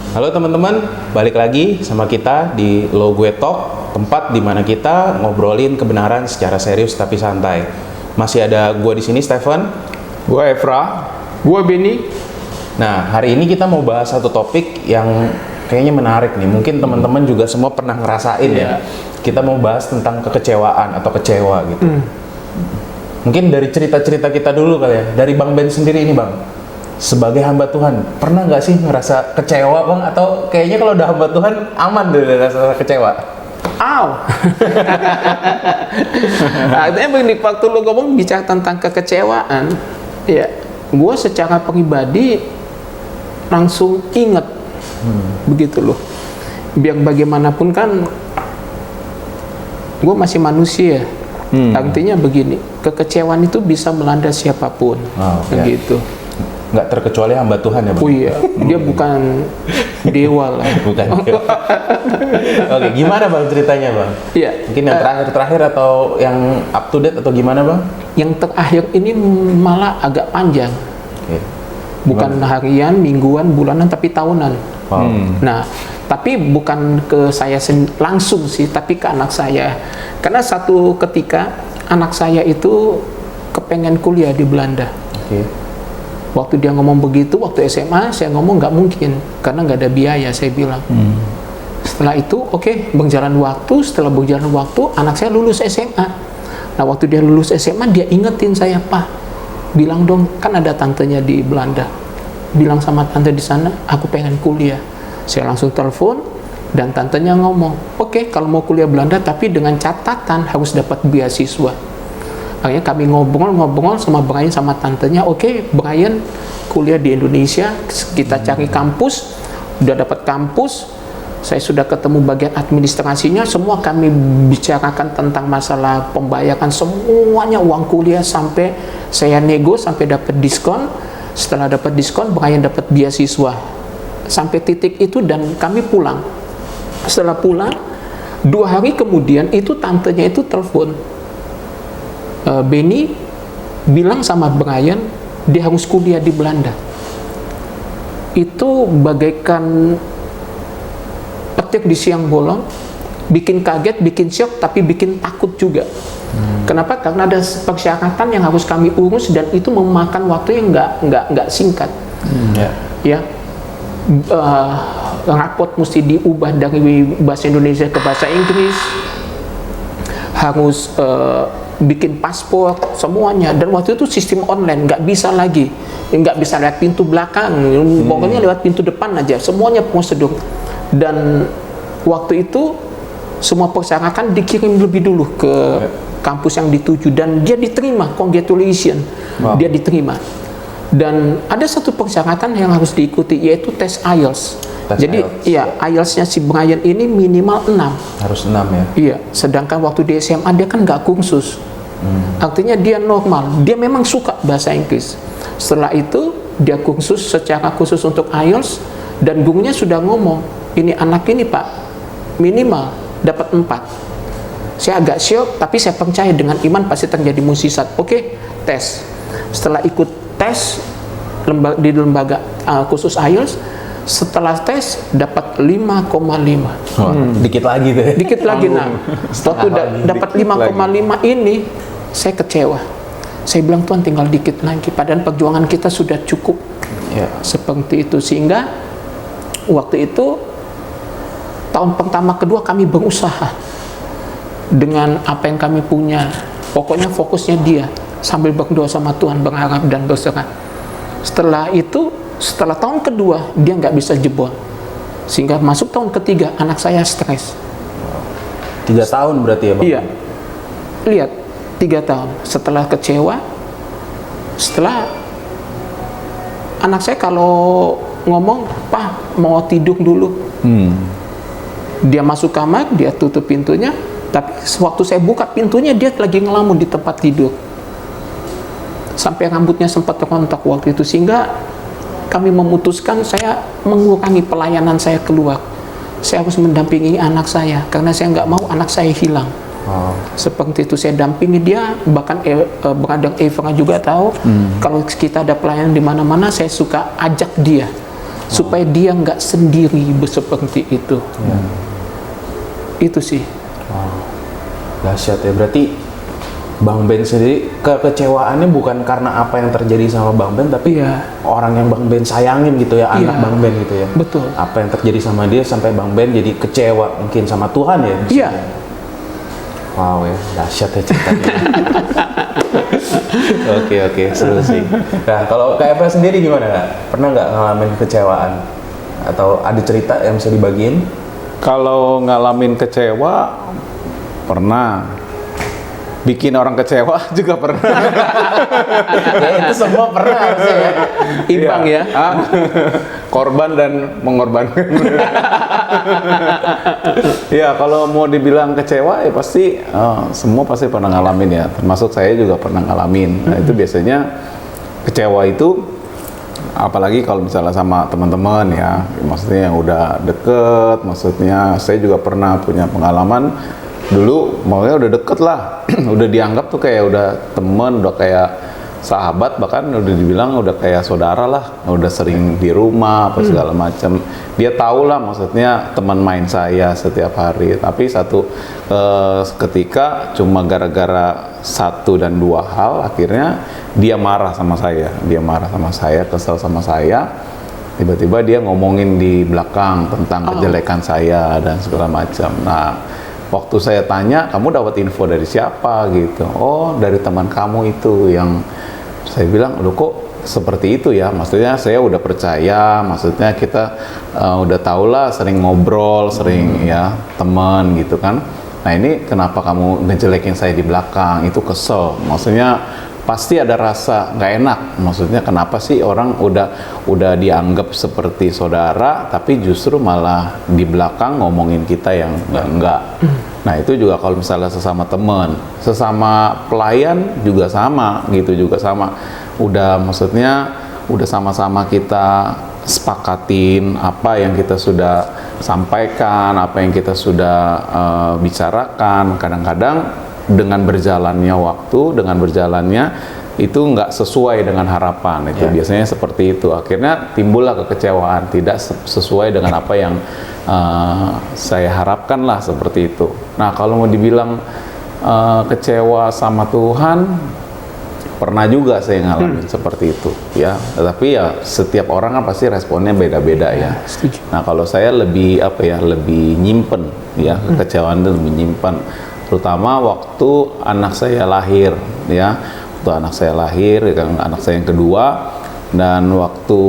Halo teman-teman, balik lagi sama kita di Lo Gue Talk, tempat di mana kita ngobrolin kebenaran secara serius tapi santai. Masih ada gue di sini, Stephen. Gue Efra. Gue Benny. Nah, hari ini kita mau bahas satu topik yang kayaknya menarik nih. Mungkin teman-teman juga semua pernah ngerasain ya. Kita mau bahas tentang kekecewaan atau kecewa gitu. Mungkin dari cerita-cerita kita dulu kali ya. Dari Bang Ben sendiri ini, Bang. Sebagai hamba Tuhan, pernah nggak sih ngerasa kecewa, Bang? Atau kayaknya kalau udah hamba Tuhan aman dari rasa kecewa? Artinya begini, waktu lu ngomong bicara tentang kekecewaan, ya, gue secara pribadi langsung inget, begitu loh. Biar bagaimanapun kan, gue masih manusia. Artinya begini, kekecewaan itu bisa melanda siapapun, begitu. Nggak terkecuali hamba Tuhan ya, Bang? Oh iya, dia bukan dewa lah. Bukan. Oke, gimana Bang ceritanya, Bang? Iya. Mungkin yang terakhir atau yang up to date atau gimana, Bang? Yang terakhir ini malah agak panjang. Oke. Bukan harian, mingguan, bulanan, tapi tahunan. Wow. Nah, tapi bukan ke saya langsung sih, tapi ke anak saya. Karena satu ketika anak saya itu kepengen kuliah di Belanda. Oke. Waktu dia ngomong begitu, waktu SMA, saya ngomong nggak mungkin, karena nggak ada biaya, saya bilang. Setelah itu, oke, berjalan waktu, setelah berjalan waktu, anak saya lulus SMA. Nah, waktu dia lulus SMA, dia ingetin saya, Pak, bilang dong, kan ada tantenya di Belanda. Bilang sama tante di sana, aku pengen kuliah. Saya langsung telepon, dan tantenya ngomong, oke, kalau mau kuliah Belanda, tapi dengan catatan harus dapat beasiswa. Akhirnya kami ngobrol sama Brian sama tantenya, oke, Brian kuliah di Indonesia, kita cari kampus, udah dapat kampus, saya sudah ketemu bagian administrasinya, semua kami bicarakan tentang masalah pembayaran semuanya, uang kuliah sampai saya nego sampai dapat diskon. Setelah dapat diskon, Brian dapat beasiswa sampai titik itu dan kami pulang. Setelah pulang 2 hari kemudian itu tantenya itu telepon, Benny bilang sama Brian dia harus kuliah di Belanda. Itu bagaikan petir di siang bolong, bikin kaget, bikin syok, tapi bikin takut juga. Kenapa? Karena ada persyaratan yang harus kami urus dan itu memakan waktu yang nggak singkat. Ya, rapot mesti diubah dari bahasa Indonesia ke bahasa Inggris, harus bikin paspor semuanya, dan waktu itu sistem online, nggak bisa lagi, nggak bisa lewat pintu belakang, pokoknya lewat pintu depan aja, semuanya prosedur. Dan waktu itu semua persyaratan dikirim lebih dulu ke kampus yang dituju dan dia diterima, congratulations. Dia diterima. Dan ada satu persyaratan yang harus diikuti, yaitu tes IELTS. Jadi iya, IELTS-nya si Brian ini minimal 6. Harus 6 ya? Iya, sedangkan waktu di SMA dia kan nggak kursus. Artinya dia normal, dia memang suka bahasa Inggris. Setelah itu dia kursus secara khusus untuk IELTS dan gurunya sudah ngomong, ini anak ini Pak minimal dapat 4. Saya agak syok, tapi saya percaya dengan iman pasti terjadi mukjizat. Oke, tes. Setelah ikut tes di lembaga khusus IELTS, setelah tes dapat 5,5. Dikit lagi tuh ya? Dikit lagi. Nah, waktu dapat 5,5 ini saya kecewa. Saya bilang, Tuhan tinggal dikit lagi, padahal perjuangan kita sudah cukup. Seperti itu, sehingga waktu itu tahun pertama kedua kami berusaha dengan apa yang kami punya, pokoknya fokusnya dia, sambil berdoa sama Tuhan, berharap dan berserah. Setelah itu, setelah tahun kedua dia nggak bisa jebol, sehingga masuk tahun ketiga anak saya stres. 3 tahun berarti ya, Bang? Iya, lihat, 3 tahun setelah kecewa. Setelah anak saya kalau ngomong, Pak mau tidur dulu, dia masuk kamar, dia tutup pintunya, tapi waktu saya buka pintunya dia lagi ngelamun di tempat tidur, sampai rambutnya sempat rontok waktu itu, sehingga kami memutuskan saya mengurangi pelayanan saya keluar. Saya harus mendampingi anak saya karena saya nggak mau anak saya hilang. Seperti itu saya dampingi dia, bahkan brother Evra juga tahu kalau kita ada pelayanan di mana-mana saya suka ajak dia supaya dia nggak sendiri seperti itu. Itu sih. Dahsyat ya, berarti Bang Ben sendiri kekecewaannya bukan karena apa yang terjadi sama Bang Ben, tapi orang yang Bang Ben sayangin gitu ya, anak Bang Ben gitu ya. Betul. Apa yang terjadi sama dia sampai Bang Ben jadi kecewa mungkin sama Tuhan ya? Iya. Wow ya, dahsyat ya ceritanya. Oke, seru sih. Nah, kalau Kak Eva sendiri gimana Kak? Pernah nggak ngalamin kekecewaan? Atau ada cerita yang bisa dibagiin? Kalau ngalamin kecewa, pernah. Bikin orang kecewa juga pernah. Ya, itu semua pernah harusnya ya. Imbang ya. Korban dan mengorbankan. Ya, kalau mau dibilang kecewa ya pasti semua pasti pernah ngalamin ya. Termasuk saya juga pernah ngalamin. Nah, itu biasanya kecewa itu apalagi kalau misalnya sama teman-teman ya. Maksudnya yang udah deket, maksudnya saya juga pernah punya pengalaman dulu, makanya udah deket lah, udah dianggap tuh kayak udah temen, udah kayak sahabat, bahkan udah dibilang udah kayak saudara lah, udah sering di rumah apa segala macam. Dia tahu lah, maksudnya teman main saya setiap hari. Tapi satu ketika cuma gara-gara 1 dan 2 hal, akhirnya dia marah sama saya, kesel sama saya. Tiba-tiba dia ngomongin di belakang tentang kejelekan saya dan segala macam. Nah, waktu saya tanya, kamu dapat info dari siapa gitu? Oh, dari teman kamu itu. Yang saya bilang, loh kok seperti itu ya? Maksudnya saya udah percaya, maksudnya kita udah tau lah, sering ngobrol, sering ya teman gitu kan. Nah, ini kenapa kamu ngejelekin saya di belakang? Itu kesel. Maksudnya pasti ada rasa nggak enak. Maksudnya kenapa sih orang udah dianggap seperti saudara, tapi justru malah di belakang ngomongin kita yang enggak. Nah, itu juga kalau misalnya sesama teman, sesama pelayan juga sama gitu, juga sama. Maksudnya udah sama-sama kita sepakatin apa yang kita sudah sampaikan, apa yang kita sudah bicarakan. Kadang-kadang dengan berjalannya waktu, dengan berjalannya itu nggak sesuai dengan harapan. Itu biasanya seperti itu. Akhirnya timbullah kekecewaan, tidak sesuai dengan apa yang saya harapkan lah, seperti itu. Nah, kalau mau dibilang kecewa sama Tuhan, pernah juga saya ngalamin seperti itu ya. Tetapi ya setiap orang kan pasti responnya beda-beda ya. Nah, kalau saya lebih lebih nyimpen ya, kekecewaan itu lebih nyimpen. Terutama waktu anak saya lahir ya, waktu anak saya lahir, anak saya yang kedua, dan waktu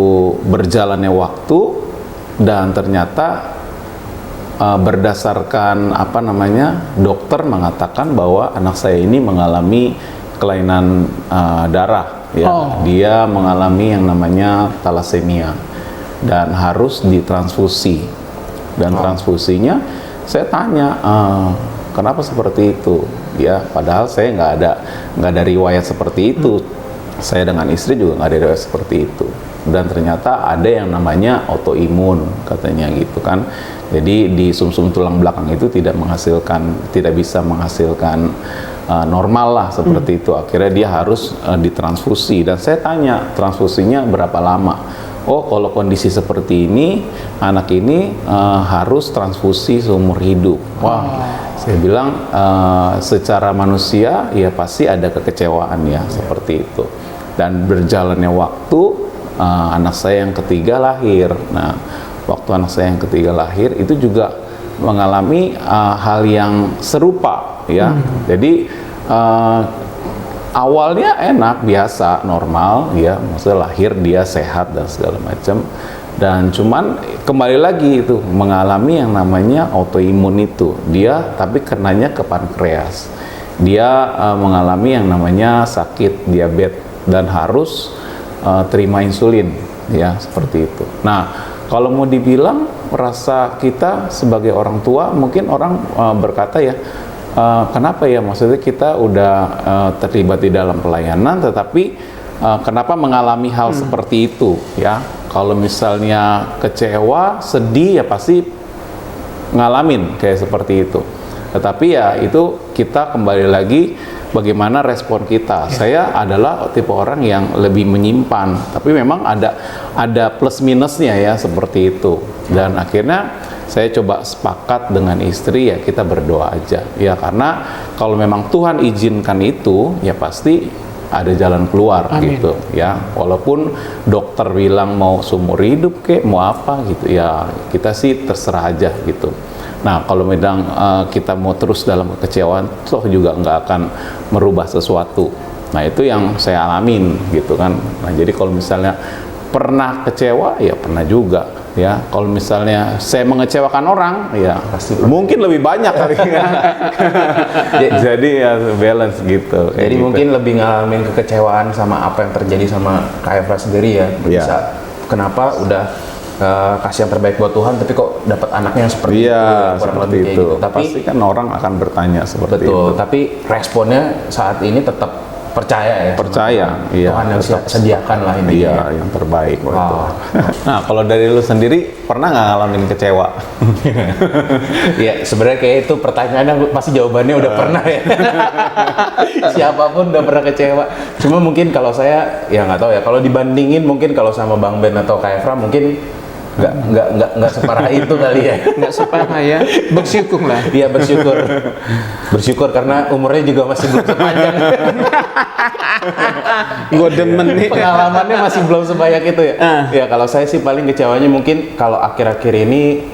berjalannya waktu, dan ternyata berdasarkan dokter mengatakan bahwa anak saya ini mengalami kelainan darah ya. Dia mengalami yang namanya thalassemia dan harus ditransfusi. Dan transfusinya saya tanya, kenapa seperti itu ya, padahal saya nggak ada riwayat seperti itu. Saya dengan istri juga nggak ada riwayat seperti itu. Dan ternyata ada yang namanya autoimun katanya gitu kan. Jadi di sumsum tulang belakang itu tidak bisa menghasilkan normal lah seperti itu. Akhirnya dia harus ditransfusi. Dan saya tanya, transfusinya berapa lama? Oh, kalau kondisi seperti ini, anak ini harus transfusi seumur hidup. Wah, saya bilang secara manusia ya pasti ada kekecewaan ya, seperti itu. Dan berjalannya waktu, anak saya yang ketiga lahir. Nah, waktu anak saya yang ketiga lahir itu juga mengalami hal yang serupa ya. Jadi awalnya enak, biasa, normal ya, maksudnya lahir dia sehat dan segala macam. Dan cuman kembali lagi itu mengalami yang namanya autoimun itu. Dia tapi kenanya ke pankreas. Dia mengalami yang namanya sakit diabetes dan harus terima insulin ya, seperti itu. Nah, kalau mau dibilang rasa kita sebagai orang tua, mungkin orang berkata ya, kenapa ya, maksudnya kita udah terlibat di dalam pelayanan, tetapi kenapa mengalami hal seperti itu ya. Kalau misalnya kecewa, sedih ya pasti ngalamin kayak seperti itu. Tetapi ya itu kita kembali lagi bagaimana respon kita. Saya adalah tipe orang yang lebih menyimpan, tapi memang ada plus minusnya ya seperti itu. Dan akhirnya saya coba sepakat dengan istri, ya kita berdoa aja. Ya karena kalau memang Tuhan izinkan itu, ya pasti ada jalan keluar. Amin. Gitu ya. Walaupun dokter bilang mau seumur hidup kek, mau apa gitu, ya kita sih terserah aja gitu. Nah kalau memang kita mau terus dalam kekecewaan, toh juga nggak akan merubah sesuatu. Nah itu yang saya alamin gitu kan. Nah jadi kalau misalnya pernah kecewa, ya pernah juga ya. Kalau misalnya saya mengecewakan orang, ya Pasti. mungkin lebih banyak kali ya. Jadi ya balance gitu. Kayak Jadi gitu. mungkin lebih ngalamin kekecewaan sama apa yang terjadi sama Kak Efra sendiri ya. Iya. Bisa kenapa udah kasih yang terbaik buat Tuhan, tapi kok dapat anaknya yang seperti Iya, kurang seperti lebih kayak itu. gitu. Tapi Pasti kan orang akan bertanya seperti betul, itu. tapi responnya saat ini tetap percaya ya. Percaya, iya. Tuhan yang tetap. sediakan lah ini. Iya, yang terbaik waktu itu. Wow. Nah, kalau dari lu sendiri pernah nggak ngalamin kecewa? Iya, sebenarnya kayak itu pertanyaannya pasti jawabannya udah pernah ya. Siapapun udah pernah kecewa. Cuma mungkin kalau saya ya nggak tahu ya. Kalau dibandingin mungkin kalau sama Bang Ben atau Kak Efra mungkin nggak separah itu kali ya. Nggak separah ya, bersyukur lah. Iya bersyukur karena umurnya juga masih belum sepanjang. Gue demen nih. Pengalamannya masih belum sebanyak itu ya. Ya kalau saya sih paling kecewanya mungkin kalau akhir-akhir ini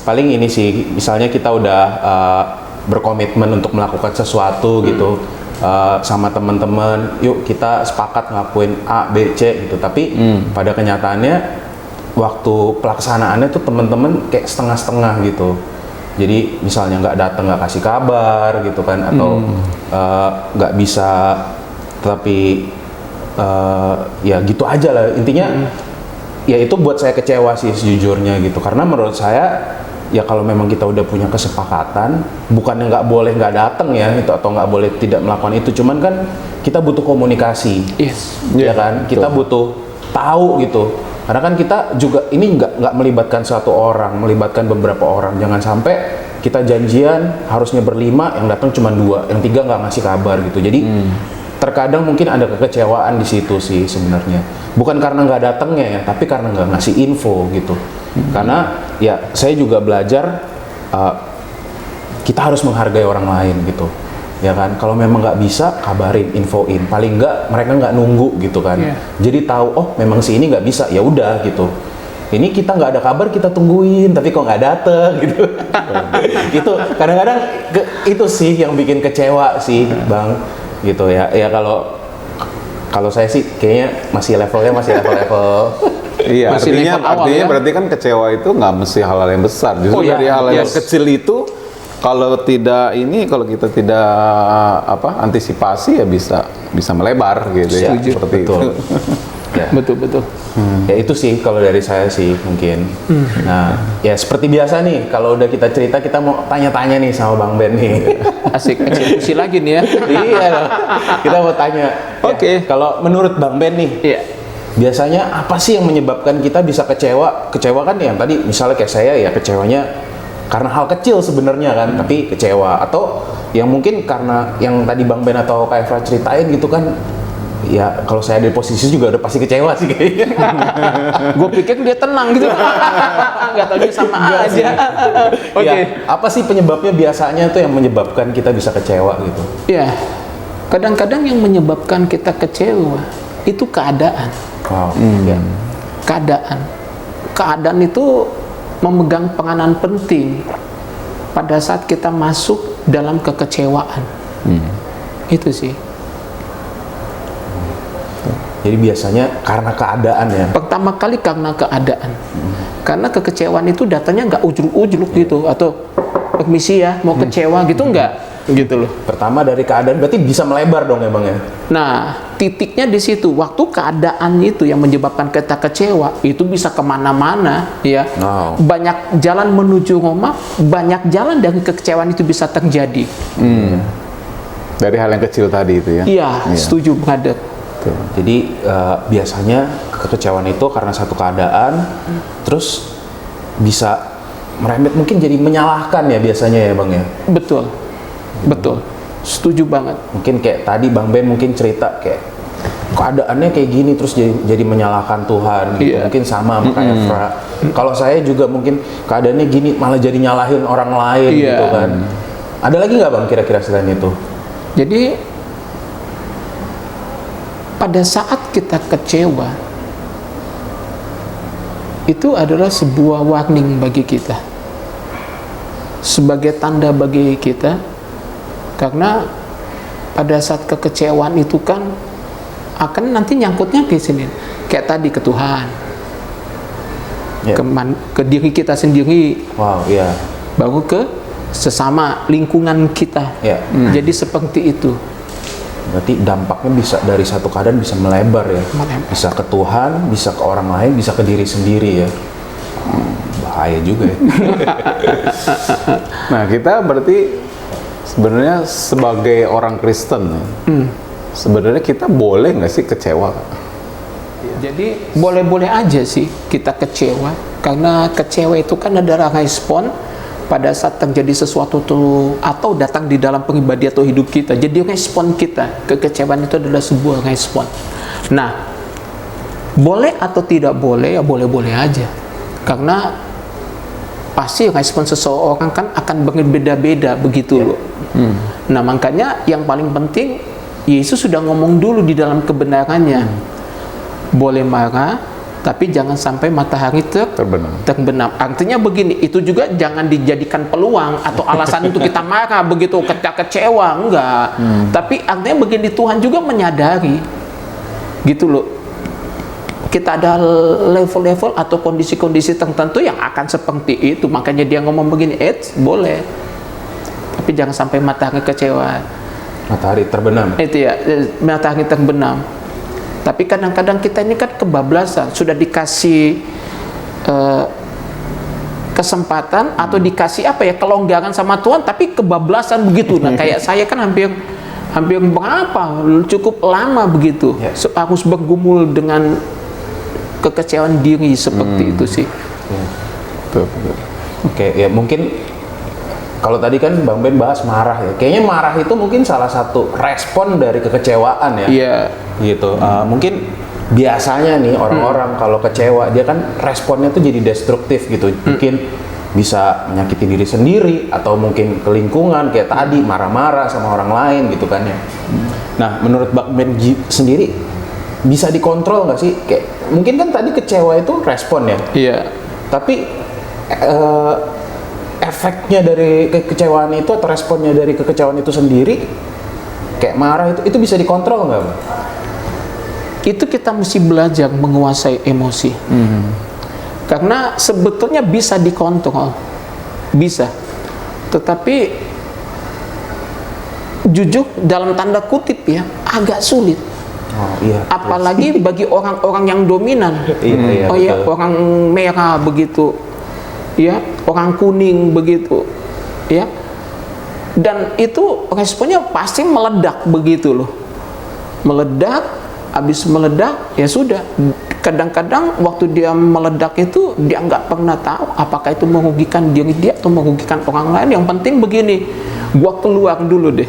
paling ini sih, misalnya kita udah berkomitmen untuk melakukan sesuatu gitu sama teman-teman, yuk kita sepakat ngelakuin A, B, C gitu. Tapi pada kenyataannya waktu pelaksanaannya tuh teman-teman kayak setengah-setengah gitu. Jadi misalnya nggak datang, nggak kasih kabar gitu kan, atau nggak bisa, tapi ya gitu aja lah intinya. Ya itu buat saya kecewa sih sejujurnya gitu, karena menurut saya ya kalau memang kita udah punya kesepakatan, bukannya nggak boleh nggak datang ya itu, atau nggak boleh tidak melakukan itu, cuman kan kita butuh komunikasi. Yes. Ya kan, kita butuh tahu gitu. Karena kan kita juga ini nggak melibatkan satu orang, melibatkan beberapa orang. Jangan sampai kita janjian harusnya berlima, yang datang cuma 2, yang 3 nggak ngasih kabar gitu. Jadi terkadang mungkin ada kekecewaan di situ sih sebenarnya. Bukan karena nggak datangnya ya, tapi karena nggak ngasih info gitu. Karena ya saya juga belajar kita harus menghargai orang lain gitu. Ya kan, kalau memang nggak bisa kabarin, infoin, paling nggak mereka nggak nunggu gitu kan. Jadi tahu, oh memang si ini nggak bisa, ya udah gitu. Ini kita nggak ada kabar, kita tungguin, tapi kok nggak dateng gitu. Itu kadang-kadang itu sih yang bikin kecewa sih Bang gitu ya. Ya kalau saya sih kayaknya masih level Iya, Masih level awal artinya ya? berarti kan kecewa itu nggak mesti hal-hal yang besar. Justru Oh, iya. dari hal yang Yes. kecil itu, kalau kita tidak antisipasi, ya bisa melebar gitu ya. Setuju. Seperti Betul. itu. Ya. Betul. Ya itu sih kalau dari saya sih mungkin. Nah, ya seperti biasa nih, kalau udah kita cerita, kita mau tanya-tanya nih sama Bang Ben nih. Asik, eksekusi lagi nih ya. Iya loh. Kita mau tanya. Oke. Ya, kalau menurut Bang Ben nih, Iya. biasanya apa sih yang menyebabkan kita bisa kecewa? Kecewa kan yang tadi misalnya kayak saya ya kecewanya karena hal kecil sebenarnya kan, tapi kecewa. Atau yang mungkin karena yang tadi Bang Ben atau Kak Efra ceritain gitu kan, ya kalau saya di posisi juga udah pasti kecewa sih kayaknya. Gue pikir dia tenang gitu. Nggak tahu dia sama aja. Oke. Ya, apa sih penyebabnya biasanya tuh yang menyebabkan kita bisa kecewa gitu? Ya, kadang-kadang yang menyebabkan kita kecewa itu keadaan. Wow. Ya. Keadaan itu memegang peranan penting pada saat kita masuk dalam kekecewaan. Itu sih. Jadi biasanya karena keadaan ya. Pertama kali karena keadaan. Karena kekecewaan itu datanya nggak ujluk-ujluk gitu, atau permisi ya mau kecewa gitu, nggak gitu loh. Pertama dari keadaan berarti bisa melebar dong ya Bang ya. Nah, titiknya di situ. Waktu keadaan itu yang menyebabkan kita kecewa, itu bisa kemana-mana ya. Wow. Banyak jalan menuju Roma, banyak jalan dari kekecewaan itu bisa terjadi. Dari hal yang kecil tadi itu ya. Iya, setuju brother. Jadi biasanya kekecewaan itu karena satu keadaan, terus bisa merembet mungkin jadi menyalahkan ya biasanya ya Bang ya. Betul. Setuju banget. Mungkin kayak tadi Bang Ben mungkin cerita kayak keadaannya kayak gini terus jadi menyalahkan Tuhan gitu. Iya. Mungkin sama kayak Efra. Kalau saya juga mungkin keadaannya gini malah jadi nyalahin orang lain Iya. gitu kan. Ada lagi nggak Bang kira-kira selain itu? Jadi pada saat kita kecewa, itu adalah sebuah warning bagi kita, sebagai tanda bagi kita, karena pada saat kekecewaan itu kan akan nanti nyangkutnya ke sini, kayak tadi ke Tuhan, Ya. ke diri kita sendiri, Wow, iya. baru ke sesama lingkungan kita. Ya. Jadi seperti itu. Berarti dampaknya bisa dari satu keadaan bisa melebar ya. Melebar. Bisa ke Tuhan, bisa ke orang lain, bisa ke diri sendiri ya. Bahaya juga ya. Nah, kita berarti sebenarnya sebagai orang Kristen, sebenarnya kita boleh nggak sih kecewa? Jadi boleh-boleh aja sih kita kecewa, karena kecewa itu kan adalah respon pada saat terjadi sesuatu tuh atau datang di dalam pribadi atau hidup kita. Jadi respon kita, kekecewaan itu adalah sebuah respon. Nah, boleh atau tidak boleh, ya boleh-boleh aja. Karena pasti respon seseorang kan akan berbeda-beda begitu loh. Nah, makanya yang paling penting Yesus sudah ngomong dulu di dalam kebenarannya. Boleh marah, tapi jangan sampai matahari terbenam. Artinya begini, itu juga jangan dijadikan peluang atau alasan untuk kita marah begitu, kita kecewa, enggak. Tapi artinya begini, Tuhan juga menyadari, gitu loh. Kita ada level-level atau kondisi-kondisi tertentu yang akan seperti itu, makanya dia ngomong begini, boleh, tapi jangan sampai matahari kecewa. Matahari terbenam. Itu ya, matahari terbenam. Tapi kadang-kadang kita ini kan kebablasan, sudah dikasih kesempatan atau dikasih kelonggaran sama Tuhan, tapi kebablasan begitu. Nah, kayak saya kan hampir cukup lama begitu, harus bergumul dengan kekecewaan diri seperti itu sih. Oke, ya mungkin kalau tadi kan Bang Ben bahas marah ya. Kayaknya marah itu mungkin salah satu respon dari kekecewaan ya. Iya. Gitu. Mungkin biasanya nih orang-orang kalau kecewa dia kan responnya tuh jadi destruktif gitu. Mungkin bisa menyakiti diri sendiri atau mungkin ke lingkungan kayak tadi marah-marah sama orang lain gitu kan ya. Nah, menurut Bang Ben sendiri bisa dikontrol nggak sih? Kayak mungkin kan tadi kecewa itu respon ya. Iya. Tapi efeknya dari kekecewaan itu atau responnya dari kekecewaan itu sendiri kayak marah itu bisa dikontrol nggak, Bang? Itu kita mesti belajar menguasai emosi. Karena sebetulnya bisa dikontrol, bisa, tetapi jujur dalam tanda kutip ya agak sulit. Oh iya. Apalagi bagi orang-orang yang dominan. Iya, betul. Orang merah begitu, ya, orang kuning begitu, ya. Dan itu responnya pasti meledak begitu loh, meledak. Habis meledak ya sudah. Kadang-kadang waktu dia meledak itu dia nggak pernah tahu apakah itu merugikan diri dia atau merugikan orang lain. Yang penting begini, gua keluar dulu deh.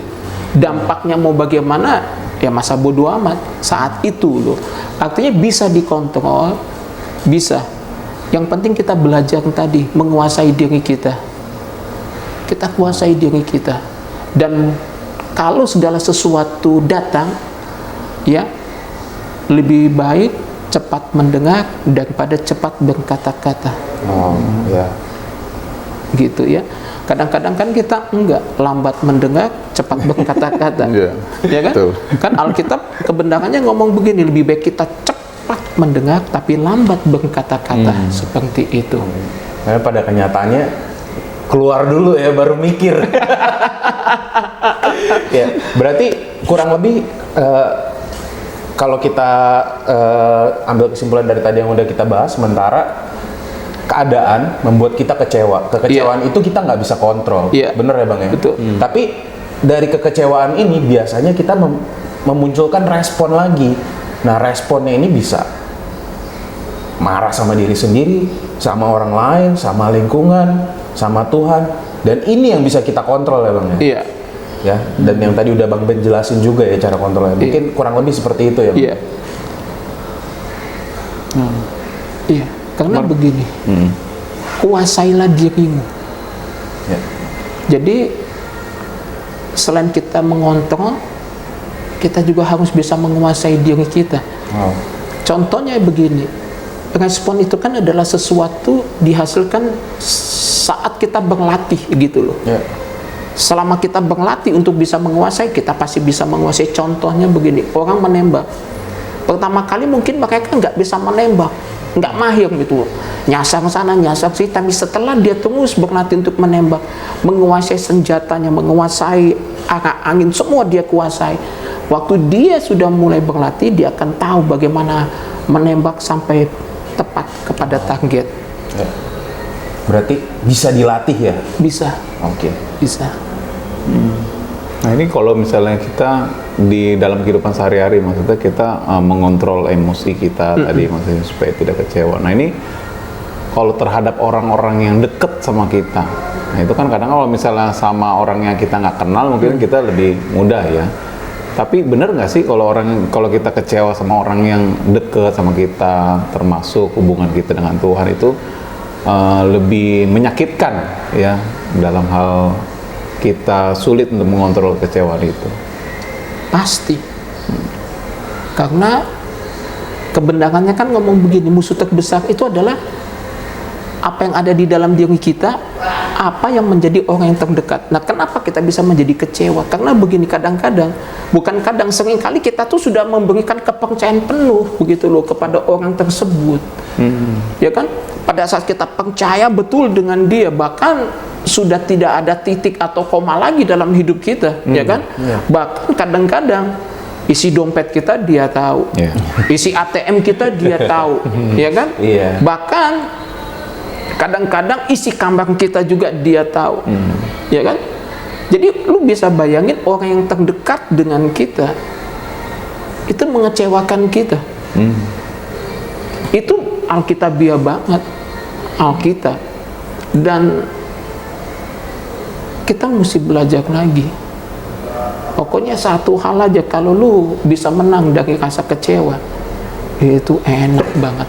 Dampaknya mau bagaimana ya masa bodo amat saat itu loh. Artinya bisa dikontrol, bisa. Yang penting kita belajar tadi menguasai diri kita. Kita kuasai diri kita. Dan kalau segala sesuatu datang, ya lebih baik cepat mendengar daripada cepat berkata-kata. Oh, ya. Gitu ya. Kadang-kadang kan kita enggak, lambat mendengar, cepat berkata-kata. Ya kan? Betul. Kan Alkitab kebenarannya ngomong begini, lebih baik kita cepat mendengar tapi lambat berkata-kata. Seperti itu. Karena pada kenyataannya keluar dulu ya baru mikir. Ya, berarti kurang lebih kalau kita ambil kesimpulan dari tadi yang udah kita bahas, sementara keadaan membuat kita kecewa. Kekecewaan itu kita nggak bisa kontrol. Bener ya Bang ya? Betul. Tapi dari kekecewaan ini biasanya kita memunculkan respon lagi. Nah, responnya ini bisa marah sama diri sendiri, sama orang lain, sama lingkungan, sama Tuhan. Dan ini yang bisa kita kontrol ya Bang ya? Iya. ya. Dan yang tadi udah Bang Ben jelasin juga ya cara kontrolnya. Mungkin kurang lebih seperti itu ya, Bang. Iya. Iya, karena begini. Kuasailah dirimu. Ya. Jadi selain kita mengontrol, kita juga harus bisa menguasai diri kita. Wow. Contohnya begini, respon itu kan adalah sesuatu dihasilkan saat kita berlatih gitu loh. Ya. Selama kita berlatih untuk bisa menguasai, kita pasti bisa menguasai. Contohnya begini, orang menembak. Pertama kali mungkin mereka nggak bisa menembak, nggak mahir gitu, nyasar sana, nyasar sini. Tapi setelah dia terus berlatih untuk menembak, menguasai senjatanya, menguasai arah angin, semua dia kuasai. Waktu dia sudah mulai berlatih, dia akan tahu bagaimana menembak sampai tepat kepada target. Ya. Berarti bisa dilatih ya? Bisa, Oke. bisa. Nah ini kalau misalnya kita di dalam kehidupan sehari-hari, maksudnya kita mengontrol emosi kita tadi, maksudnya supaya tidak kecewa. Nah ini kalau terhadap orang-orang yang deket sama kita, nah itu kan kadang kalau misalnya sama orang yang kita nggak kenal, mungkin kita lebih mudah ya. Tapi benar nggak sih kalau kita kecewa sama orang yang deket sama kita, termasuk hubungan kita dengan Tuhan itu lebih menyakitkan ya dalam hal kita sulit untuk mengontrol kekecewaan itu? Pasti. Karena kebenarannya kan ngomong begini, musuh terbesar itu adalah apa yang ada di dalam diri kita, apa yang menjadi orang yang terdekat. Nah, kenapa kita bisa menjadi kecewa? Karena begini, kadang-kadang, bukan kadang, seringkali kita tuh sudah memberikan kepercayaan penuh begitu loh kepada orang tersebut. Ya kan? Pada saat kita percaya betul dengan dia, bahkan sudah tidak ada titik atau koma lagi dalam hidup kita, ya kan? Bahkan kadang-kadang isi dompet kita dia tahu, isi ATM kita dia tahu, ya kan? Bahkan kadang-kadang isi kamar kita juga dia tahu, ya kan? Jadi lu bisa bayangin orang yang terdekat dengan kita itu mengecewakan kita. Itu alkitabiah banget, Alkitab. Dan kita mesti belajar lagi. Pokoknya satu hal aja, kalau lu bisa menang dari rasa kecewa, itu enak banget.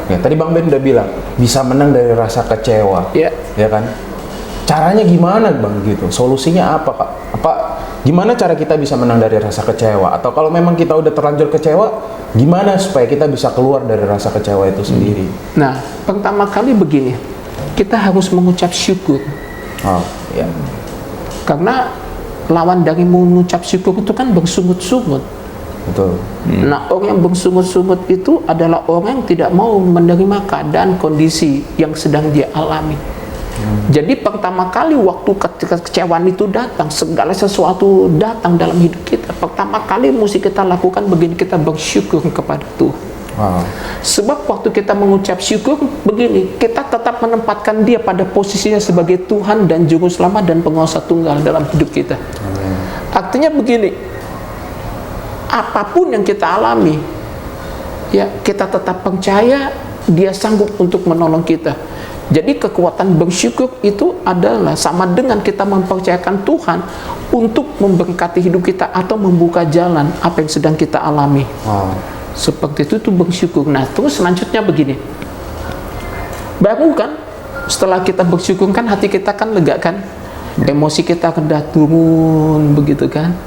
Ya, tadi Bang Ben udah bilang bisa menang dari rasa kecewa, ya kan? Caranya gimana, Bang? Gitu, solusinya apa, Kak? Gimana cara kita bisa menang dari rasa kecewa? Atau kalau memang kita udah terlanjur kecewa, gimana supaya kita bisa keluar dari rasa kecewa itu sendiri? Nah, pertama kali begini, kita harus mengucap syukur. Ya. Karena lawan dari mengucap syukur itu kan bersungut-sungut. Betul. Nah, orang yang bersungut-sungut itu adalah orang yang tidak mau menerima keadaan kondisi yang sedang dia alami. Jadi pertama kali waktu kekecewaan itu datang, segala sesuatu datang dalam hidup kita, pertama kali mesti kita lakukan begini, kita bersyukur kepada Tuhan. Sebab waktu kita mengucap syukur begini, kita tetap menempatkan dia pada posisinya sebagai Tuhan dan Juru Selamat dan Penguasa Tunggal dalam hidup kita. Artinya begini, apapun yang kita alami, ya kita tetap percaya dia sanggup untuk menolong kita. Jadi kekuatan bersyukur itu adalah sama dengan kita mempercayakan Tuhan untuk memberkati hidup kita atau membuka jalan apa yang sedang kita alami. Seperti itu bersyukur. Nah, terus selanjutnya begini, baru kan setelah kita bersyukur kan hati kita kan lega kan, emosi kita rendah turun begitu kan,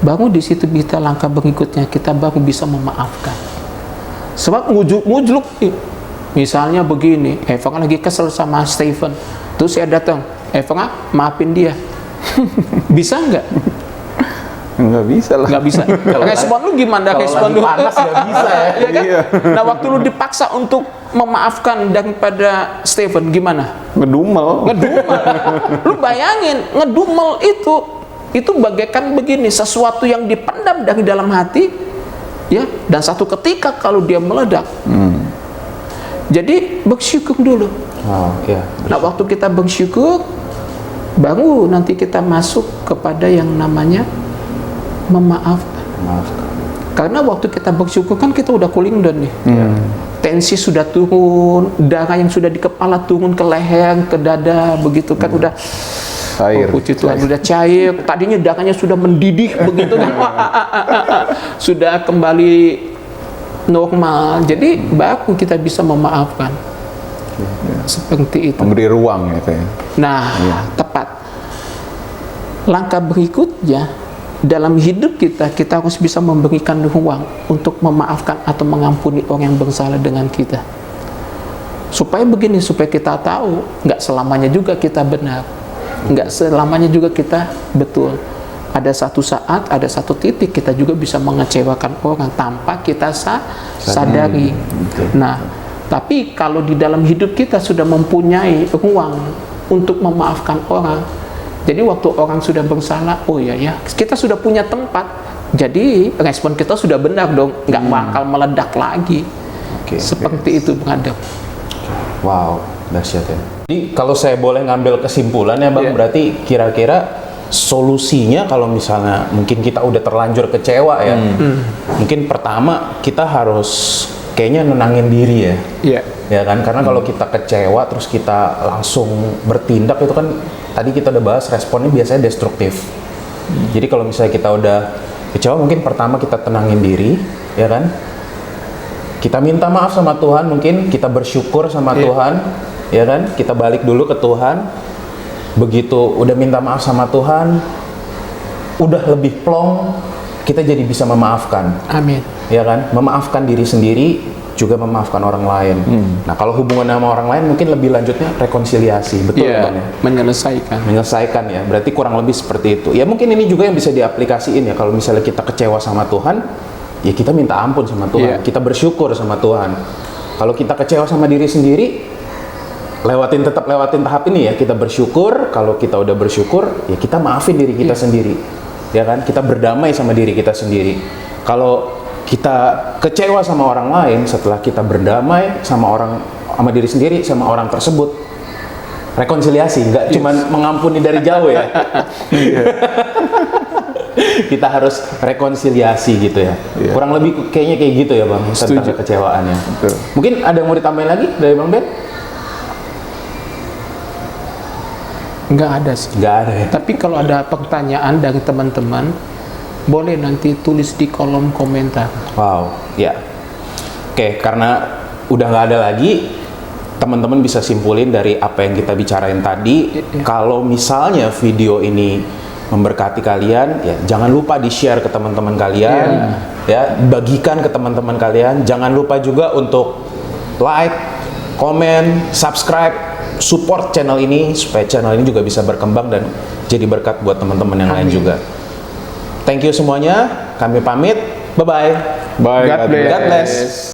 baru di situ kita langkah berikutnya, kita baru bisa memaafkan. Sebab ngujuk-ngujuk, misalnya begini, Eva lagi kesel sama Stephen, terus saya datang, Eva maafin dia. Bisa nggak? Nggak bisa lah. Nggak bisa. Respon lu gimana? Respon lu panas nggak bisa ya. Ya kan? Nah, waktu lu dipaksa untuk memaafkan daripada Stephen, gimana? Ngedumel. Lu bayangin, ngedumel itu bagaikan begini, sesuatu yang dipendam dari dalam hati, ya, dan satu ketika kalau dia meledak. Jadi bersyukur dulu. Nah, waktu kita bersyukur, baru nanti kita masuk kepada yang namanya memaafkan. Karena waktu kita bersyukur kan kita udah cooling down nih. tensi sudah turun, darah yang sudah di kepala turun ke leher, ke dada, begitu kan udah Cair. oh, puji Tuhan, udah cair. Tadinya darahnya sudah mendidih begitu kan, sudah kembali normal. Jadi baru kita bisa memaafkan. Seperti itu. Memberi ruang gitu ya. Nah, tepat. Langkah berikutnya dalam hidup kita harus bisa memberikan ruang untuk memaafkan atau mengampuni orang yang bersalah dengan kita. Supaya begini, supaya kita tahu nggak selamanya juga kita benar, nggak selamanya juga kita betul. Ada satu saat, ada satu titik kita juga bisa mengecewakan orang tanpa kita sadari. Nah, tapi kalau di dalam hidup kita sudah mempunyai ruang untuk memaafkan orang, jadi waktu orang sudah bersalah, oh ya, kita sudah punya tempat. Jadi respon kita sudah benar dong, nggak bakal meledak lagi. Seperti itu, brother. Wow, dahsyat ya. Jadi kalau saya boleh ngambil kesimpulan ya Bang, berarti kira-kira solusinya kalau misalnya mungkin kita udah terlanjur kecewa ya, mungkin pertama kita harus kayaknya nenangin diri ya. Ya kan, karena kalau kita kecewa terus kita langsung bertindak itu kan tadi kita udah bahas responnya biasanya destruktif. Jadi kalau misalnya kita udah kecewa mungkin pertama kita tenangin diri, ya kan? Kita minta maaf sama Tuhan, mungkin kita bersyukur sama Tuhan, ya kan? Kita balik dulu ke Tuhan. Begitu udah minta maaf sama Tuhan, udah lebih plong, kita jadi bisa memaafkan. Amin. Ya kan? Memaafkan diri sendiri, juga memaafkan orang lain. Nah, kalau hubungan sama orang lain mungkin lebih lanjutnya rekonsiliasi, betul Bang ya? Menyelesaikan ya. Berarti kurang lebih seperti itu. Ya mungkin ini juga yang bisa diaplikasiin ya. Kalau misalnya kita kecewa sama Tuhan, ya kita minta ampun sama Tuhan. Kita bersyukur sama Tuhan. Kalau kita kecewa sama diri sendiri, tetap lewatin tahap ini ya. Kita bersyukur. Kalau kita udah bersyukur, ya kita maafin diri kita sendiri. Ya kan? Kita berdamai sama diri kita sendiri. Kalau kita kecewa sama orang lain, setelah kita berdamai sama diri sendiri, sama orang tersebut, rekonsiliasi, nggak cuma mengampuni dari jauh ya. Kita harus rekonsiliasi gitu ya. Kurang lebih kayaknya kayak gitu ya Bang, tentang kekecewaannya. Mungkin ada yang mau ditambahin lagi dari Bang Ben? Nggak ada sih. Nggak ada ya. Tapi kalau ada pertanyaan dari teman-teman, boleh nanti tulis di kolom komentar. Wow, ya. Oke, karena udah nggak ada lagi, teman-teman bisa simpulin dari apa yang kita bicarain tadi. Kalau misalnya video ini memberkati kalian, ya jangan lupa di-share ke teman-teman kalian, ya bagikan ke teman-teman kalian. Jangan lupa juga untuk like, komen, subscribe, support channel ini supaya channel ini juga bisa berkembang dan jadi berkat buat teman-teman yang lain juga. Thank you semuanya, kami pamit, bye-bye. Bye, God bless. God bless.